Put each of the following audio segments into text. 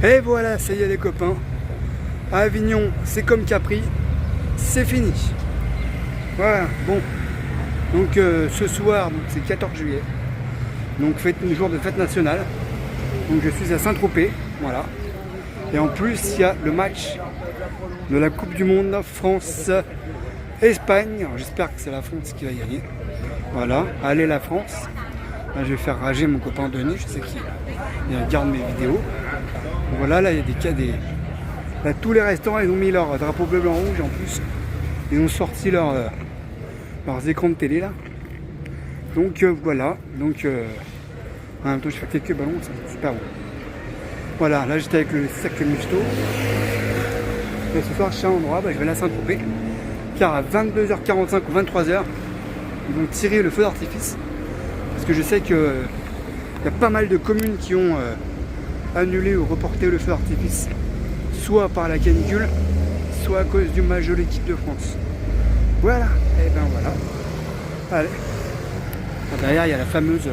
Et voilà, ça y est les copains. À Avignon, c'est comme Capri, c'est fini. Voilà, bon. Donc ce soir, c'est 14 juillet. Donc jour de fête nationale. Donc je suis à Saint-Tropez, voilà. Et en plus, il y a le match de la Coupe du Monde France-Espagne. J'espère que c'est la France qui va gagner. Voilà, allez la France. Là, je vais faire rager mon copain Denis, je sais qu'il regarde mes vidéos. Voilà, là il y a des cas des. Là, tous les restaurants, ils ont mis leur drapeau bleu, blanc, rouge. En plus, ils ont sorti leurs écrans de télé là. Donc voilà. Donc en même temps, je fais quelques ballons, c'est super bon. Voilà, là j'étais avec le sac Misto. Et ce soir, je suis à un endroit, je vais aller à Saint-Tropez. Car à 22h45 ou 23h, ils vont tirer le feu d'artifice. Parce que je sais qu'il y a pas mal de communes qui ont annulé ou reporté le feu d'artifice. Soit par la canicule, soit à cause du match de l'équipe de France. Voilà, et ben voilà. Allez. Derrière, il y a la fameuse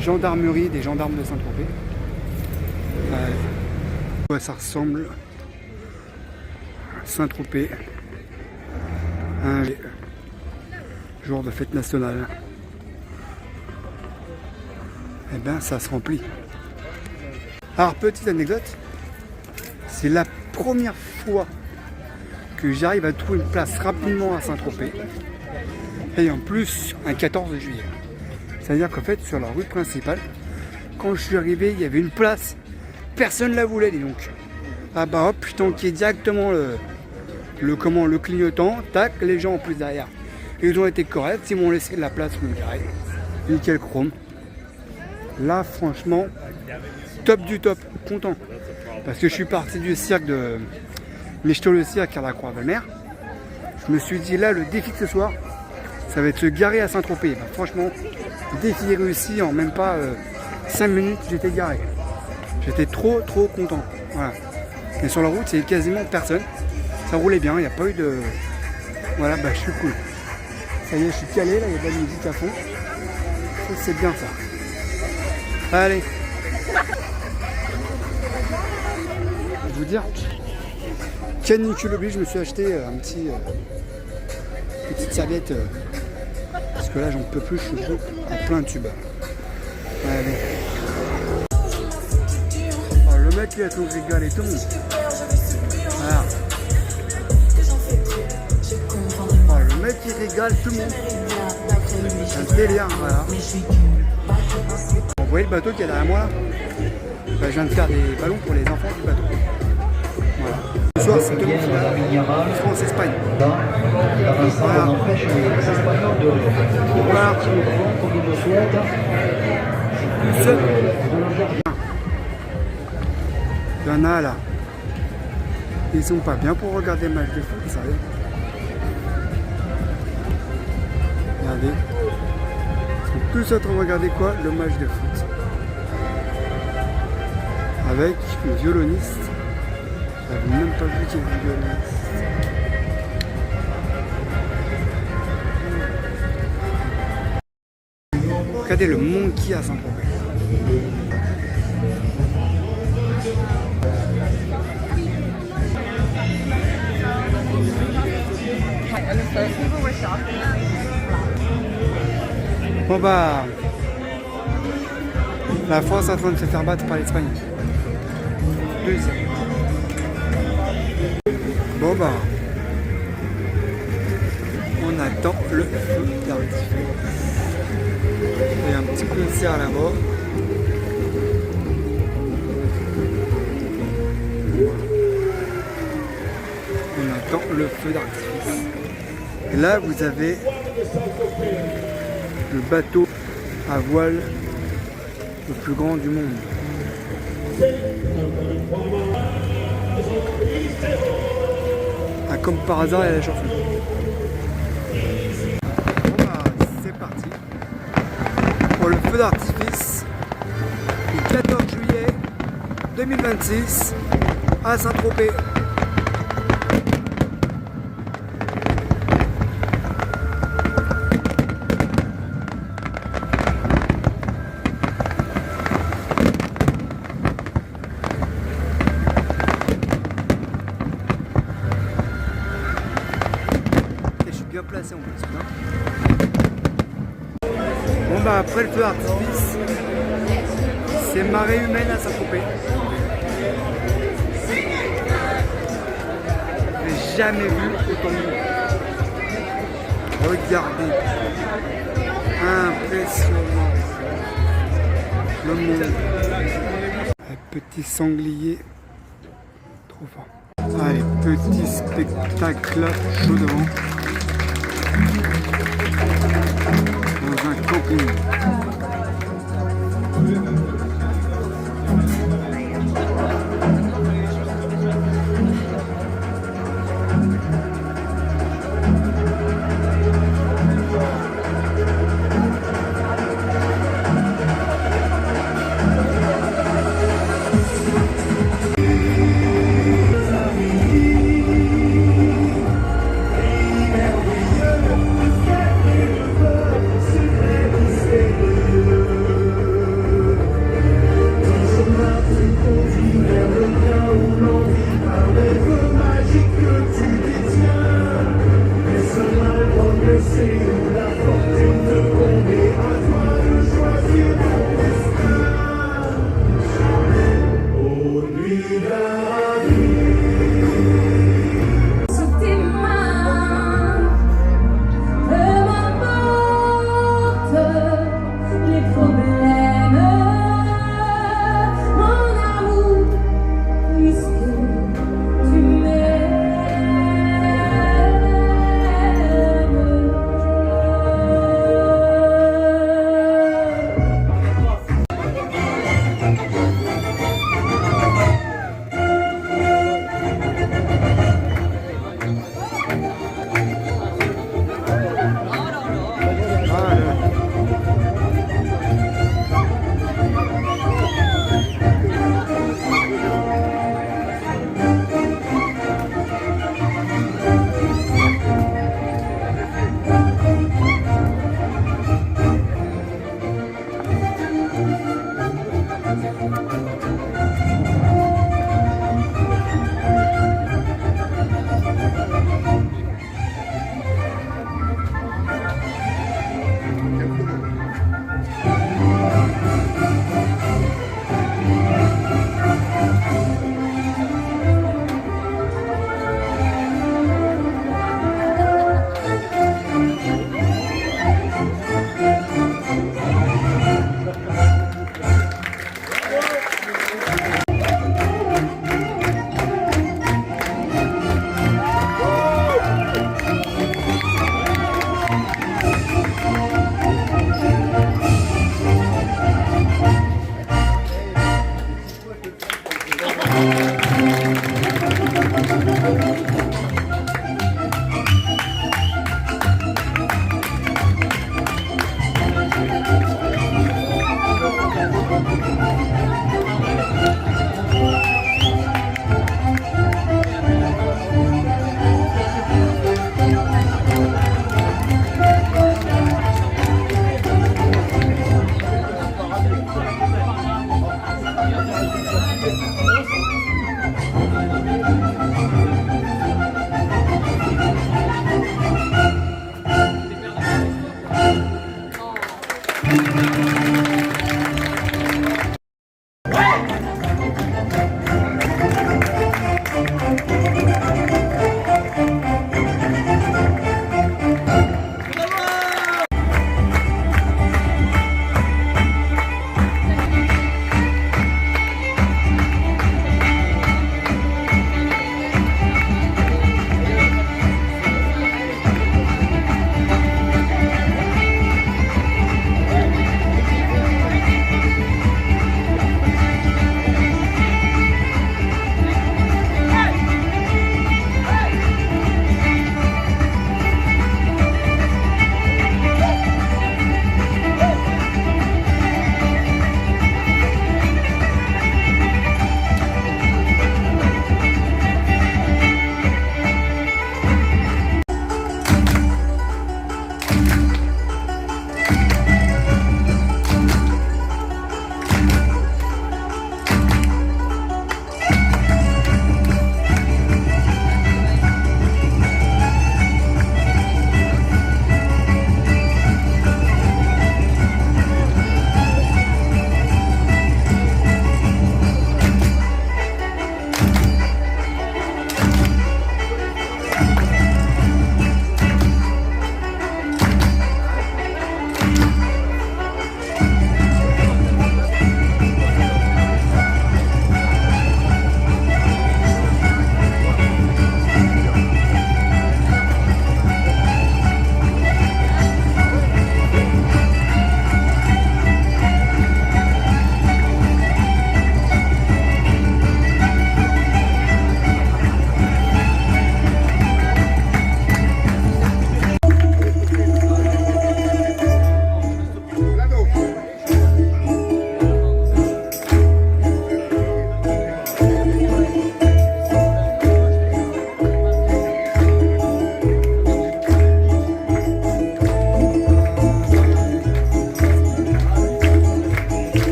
gendarmerie des gendarmes de Saint-Tropez. À quoi ça ressemble Saint-Tropez. Un jour de fête nationale. Et ben ça se remplit. Alors petite anecdote, c'est la première fois que j'arrive à trouver une place rapidement à Saint-Tropez. Et en plus un 14 juillet. C'est-à-dire qu'en fait sur la rue principale, quand je suis arrivé, il y avait une place, personne ne la voulait, dis donc. Ah bah hop, je tanquais directement le clignotant, tac, les gens en plus derrière. Ils ont été corrects, ils m'ont laissé de la place pour me garer. Nickel chrome. Là franchement, top du top, content. Parce que je suis parti du cirque de Michto le cirque à la Croix-Valmer. Je me suis dit là, le défi de ce soir, ça va être se garer à Saint-Tropez. Ben, franchement, défi réussi en même pas 5 minutes, j'étais garé. J'étais trop content. Voilà. Et sur la route, c'est quasiment personne. Ça roulait bien, il n'y a pas eu de... Voilà, je suis cool. Ça y est, je suis calé, là, il y a de la musique à fond. Ça, c'est bien ça. Allez. Je vais vous dire, canicule oblige, je me suis acheté petite serviette. Parce que là, j'en peux plus, je suis en plein tube. Allez. Oh, le mec, il a tout régalé tout le monde. Voilà. Oh, le mec, il régale tout le monde. C'est un délire, voilà. Vous voyez le bateau qui est derrière moi là, je viens de faire des ballons pour les enfants du bateau. Voilà. Ce soir, c'est demi-finale France-Espagne. Voilà. Il y en a là. Ils sont pas bien pour regarder le match de foot, sérieux. Regardez. Ils sont tous en train de regarder quoi? Le match de foot. Avec le violoniste. J'avais même pas vu qu'il y avait le violoniste. Regardez le monde qu'il y a à Saint-Tropez. Bon la France est en train de se faire battre par l'Espagne. Deuxième. Bon on attend le feu d'artifice. Il y a un petit concert là-bas. On attend le feu d'artifice. Et là vous avez le bateau à voile le plus grand du monde. Ah, comme par hasard, il y a la chanson. Bon c'est parti pour le feu d'artifice du 14 juillet 2026 à Saint-Tropez. passer en plus. Putain. Bon bah après le feu d'artifice, c'est marée humaine à Saint-Tropez. J'ai jamais vu autant de monde. Regardez. Impressionnant. Le monde. Un petit sanglier. Trop fort. Allez, petit spectacle chaud devant. Dans un camping.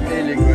Et les gosses.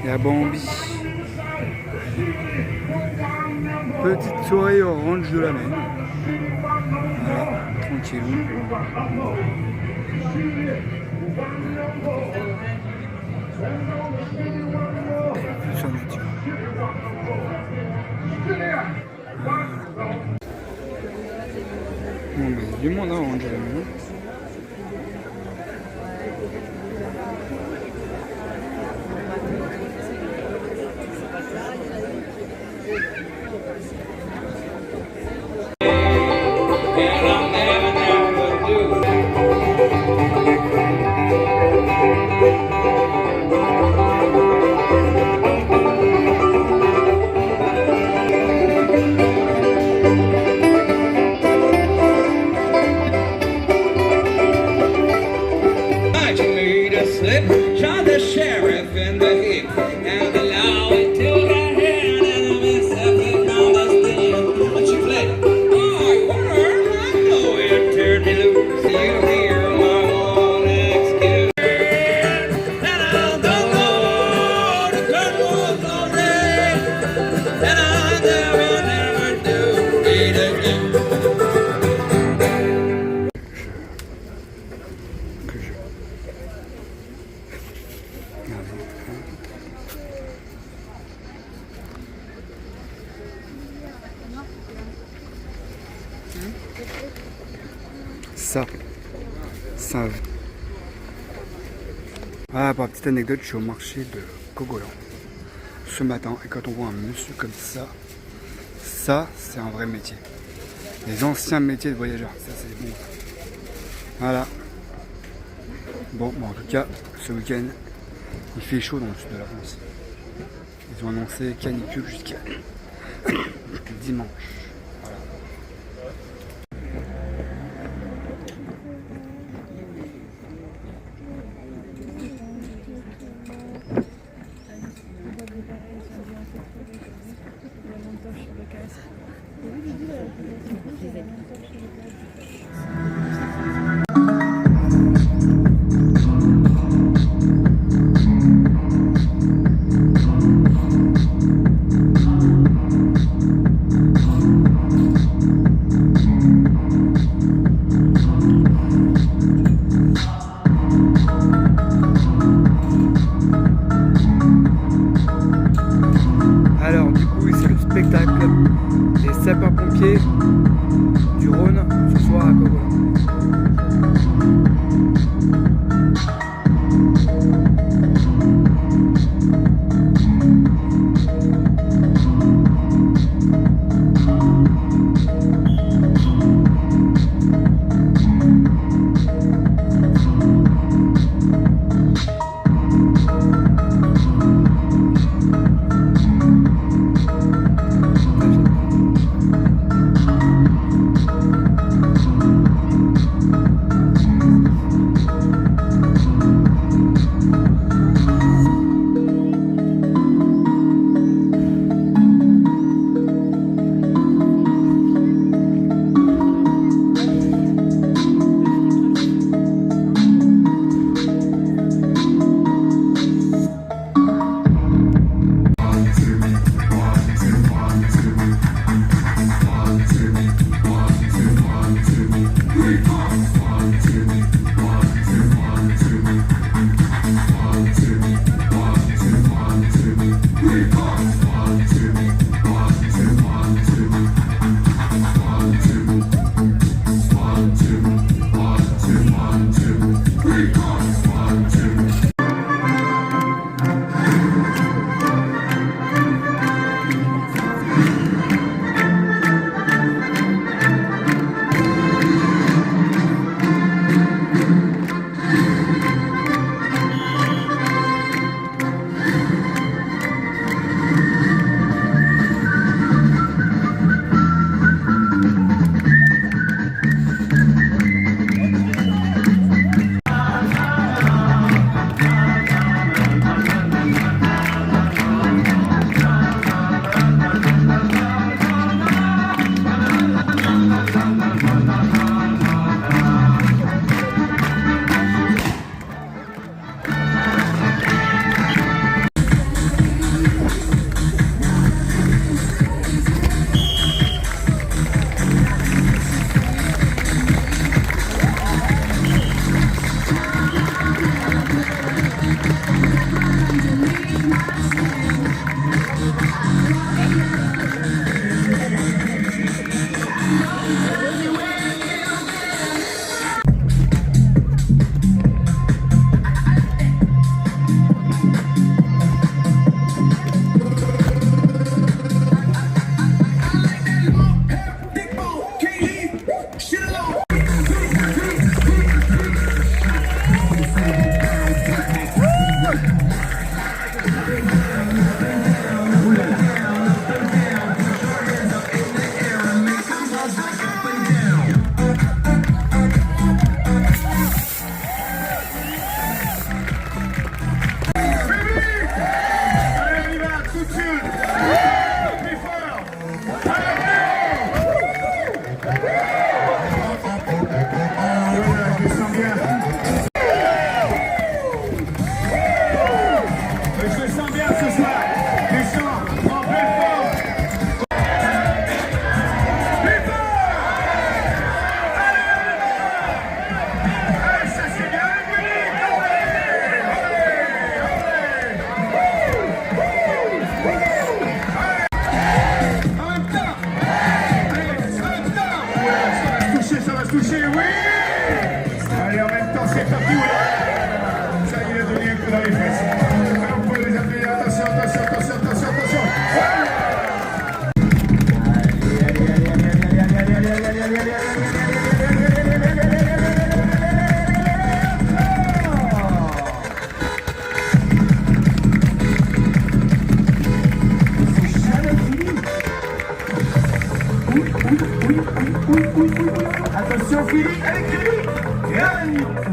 Il y a Bambi. Petite soirée orange de la Maine. Voilà, tranquillou. Sur nature. Bon, ben, il y a du monde à orange de la Maine. Shot the sheriff in the hip and the law into the hand and the Mississippi found the stand. But she fled. Oh, word, I know it turned me loose. You hear my one excuse. And I don't know the curtain was already. And I never do it again. Ça. Voilà, pour la petite anecdote, je suis au marché de Cogolan ce matin et quand on voit un monsieur comme ça, c'est un vrai métier. Les anciens métiers de voyageurs, ça c'est bon. Voilà. Bon, en tout cas, ce week-end, il fait chaud dans le sud de la France. Ils ont annoncé canicule jusqu'à dimanche. Voilà. Alors du coup c'est le spectacle des sapeurs-pompiers du Rhône ce soir à Cogolin.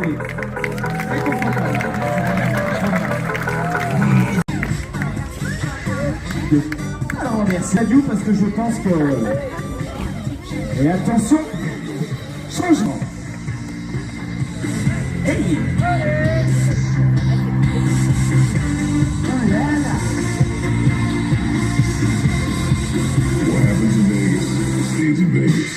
oui. Très confortable. Alors merci à Dieu parce que je pense que... Et attention, changement. Hey. What happens in Vegas stays in Vegas.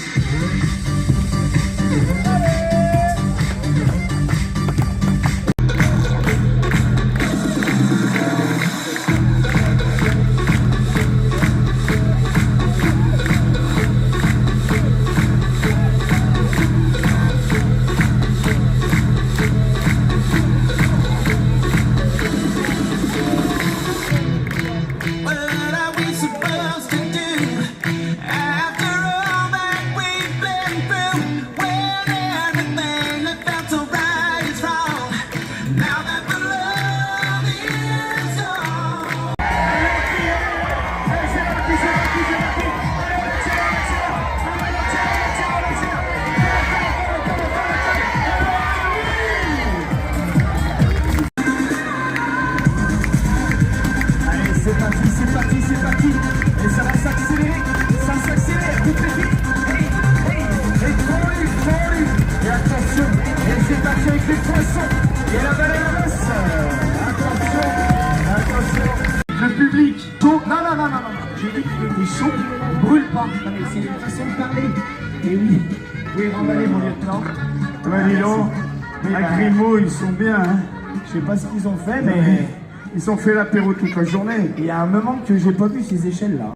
C'est parti, et ça va s'accélérer, ça s'accélère, tout est vite, et couru, et attention, et c'est parti avec les poissons, et la baleine avance, attention, le public, chaud, non, j'ai dit qu'il était chaud, brûle pas, non mais c'est une façon de parler, et oui, remballer mon lieutenant, Ouais, dis donc, à Grimaud, ils sont bien, hein. Je sais pas ce qu'ils ont fait, mais... Ils ont fait l'apéro toute la journée. Il y a un moment que j'ai pas vu ces échelles-là.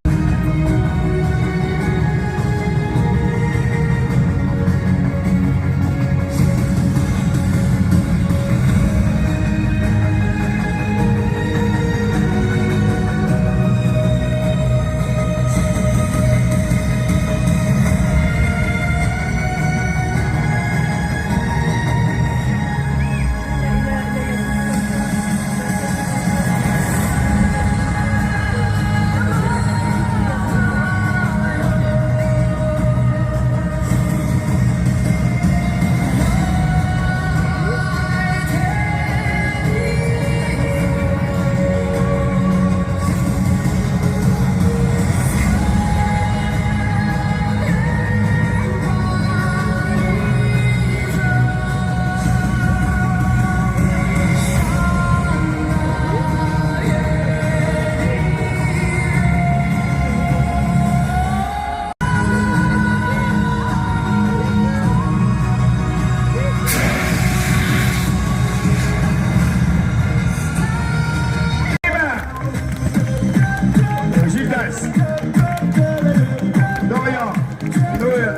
Dorian,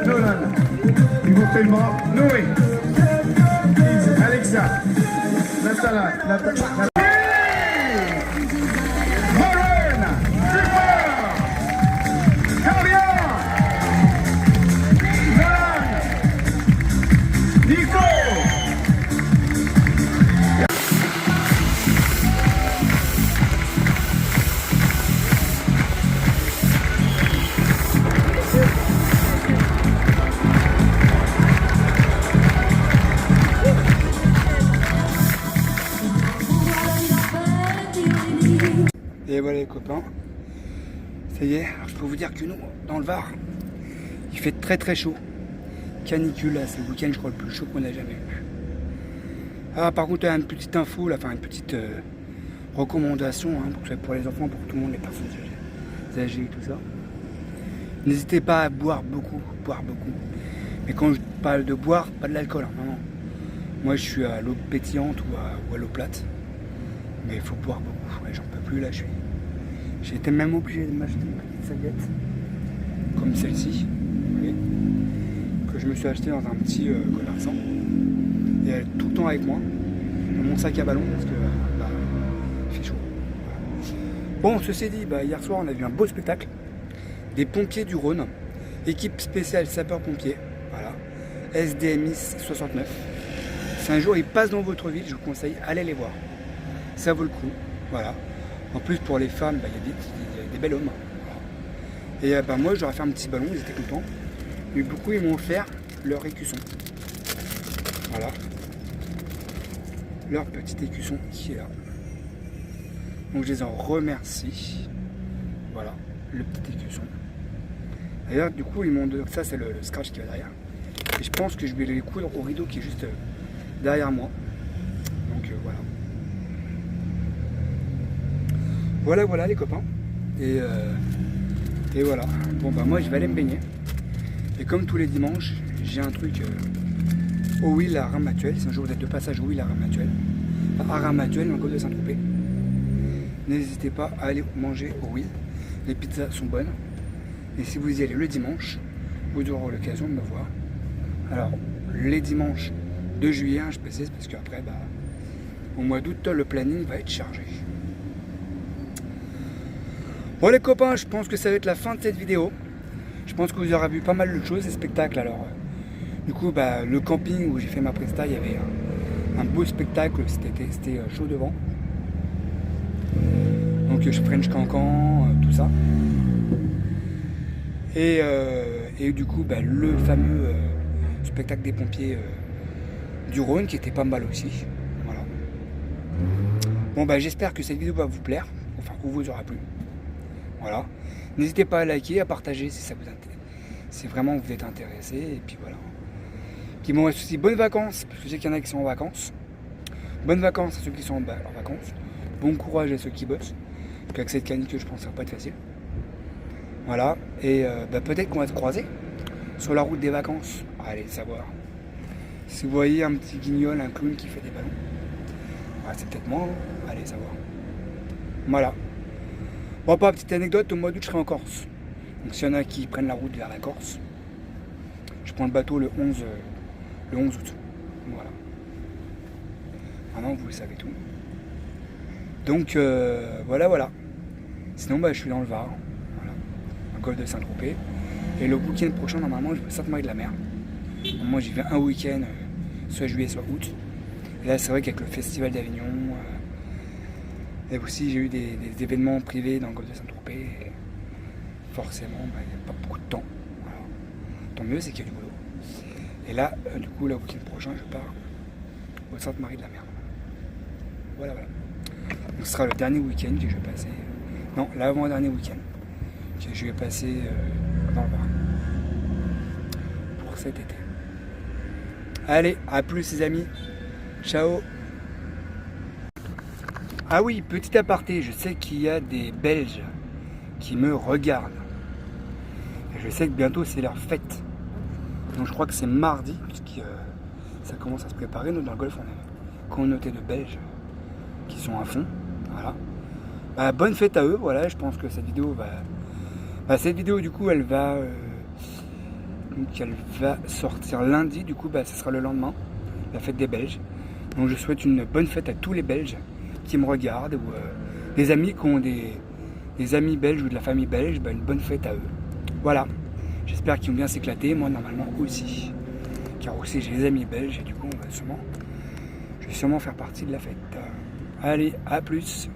Nolan, ils vont tellement. Noé, Alexa, Natala, Warren, Super, Dorian, Nolan, Nico. Et voilà les copains, ça y est, je peux vous dire que nous, dans le Var, il fait très chaud. Canicule, là, c'est le week-end je crois le plus chaud qu'on a jamais eu. Ah, par contre, une petite info, là, enfin une petite recommandation pour les enfants, pour tout le monde, les personnes âgées et tout ça. N'hésitez pas à boire beaucoup. Mais quand je parle de boire, pas de l'alcool, hein, non. Moi je suis à l'eau pétillante ou à l'eau plate. Mais il faut boire beaucoup, ouais, j'en peux plus là, j'ai été même obligé de m'acheter une petite saillette, comme celle-ci, vous voyez, que je me suis acheté dans un petit commerçant. Et elle est tout le temps avec moi, dans mon sac à ballon, parce que il fait chaud. Voilà. Bon, ceci dit, hier soir on a vu un beau spectacle, des pompiers du Rhône, équipe spéciale sapeurs-pompiers, voilà, SDMI 69. Si un jour ils passent dans votre ville, je vous conseille, allez les voir. Ça vaut le coup, voilà. En plus pour les femmes, il y a des bels hommes. Voilà. Et moi j'aurais fait un petit ballon, ils étaient contents. Mais beaucoup ils m'ont offert leur écusson. Voilà. leur petit écusson qui est là. Donc je les en remercie. Voilà, le petit écusson. D'ailleurs, du coup, ils m'ont donné, ça c'est le scratch qui va derrière. Et je pense que je vais les coudre au rideau qui est juste derrière moi. Donc voilà. Voilà les copains. Et voilà. Bon bah moi je vais aller me baigner. Et comme tous les dimanches, j'ai un truc au Will à Ramatuelle. C'est un jour vous êtes de passage au Will à Ramatuelle. Enfin, à Ramatuelle, dans le golfe de Saint-Tropez. N'hésitez pas à aller manger au Will. Les pizzas sont bonnes. Et si vous y allez le dimanche, vous aurez l'occasion de me voir. Alors, les dimanches de juillet, je précise, parce qu'après, bah, au mois d'août, le planning va être chargé. Bon les copains, je pense que ça va être la fin de cette vidéo. Je pense que vous aurez vu pas mal de choses, des spectacles. Alors, du coup, bah, le camping où j'ai fait ma presta, il y avait un beau spectacle, c'était chaud devant. Donc je French Cancan, tout ça. Et du coup, bah, le fameux spectacle des pompiers du Rhône qui était pas mal aussi. Voilà. Bon bah j'espère que cette vidéo va vous plaire, enfin ou vous aura plu. Voilà. N'hésitez pas à liker, à partager si ça vous intéresse. Si vraiment vous êtes intéressé. Et puis voilà. Puis bon, aussi bonnes vacances, parce que je sais qu'il y en a qui sont en vacances. Bonnes vacances à ceux qui sont en vacances. Bon courage à ceux qui bossent. Parce qu'avec cette canicule, je pense que ça va pas être facile. Voilà. Et bah, peut-être qu'on va se croiser sur la route des vacances. Allez savoir. Si vous voyez un petit guignol, un clown qui fait des ballons, bah, c'est peut-être moi. Hein. Allez savoir. Voilà. Bon, pas petite anecdote, au mois d'août, je serai en Corse. Donc s'il y en a qui prennent la route vers la Corse, je prends le bateau le 11 août. Voilà. Maintenant, vous le savez tout. Donc, voilà. Sinon, bah, je suis dans le Var, voilà, un golfe de Saint-Tropez. Et le week-end prochain, normalement, je vais à Sainte-Marie-de-la-Mer. Moi, j'y vais un week-end, soit juillet, soit août. Et là, c'est vrai qu'avec le Festival d'Avignon, et aussi, j'ai eu des événements privés dans le golfe de Saint-Tropez. Et forcément, bah, il n'y a pas beaucoup de temps. Voilà. Tant mieux, c'est qu'il y a du boulot. Et là, du coup, le week-end prochain, je pars au Sainte-Marie-de-la-Mer. Voilà. Donc, ce sera le dernier week-end que je vais passer. Non, l'avant-dernier week-end que je vais passer dans le Var. Pour cet été. Allez, à plus les amis. Ciao. Ah oui, petit aparté, je sais qu'il y a des Belges qui me regardent. Et je sais que bientôt c'est leur fête. Donc je crois que c'est mardi, puisque ça commence à se préparer. Nous dans le golf, on a une communauté de Belges qui sont à fond. Voilà. Bah, bonne fête à eux, voilà, je pense que cette vidéo va. Bah, cette vidéo du coup elle va sortir lundi, du coup bah, ce sera le lendemain, la fête des Belges. Donc je souhaite une bonne fête à tous les Belges qui me regardent ou des amis qui ont des amis belges ou de la famille belge, bah, une bonne fête à eux. Voilà, j'espère qu'ils vont bien s'éclater, moi normalement aussi, car aussi j'ai des amis belges et du coup je vais sûrement faire partie de la fête. Allez, à plus.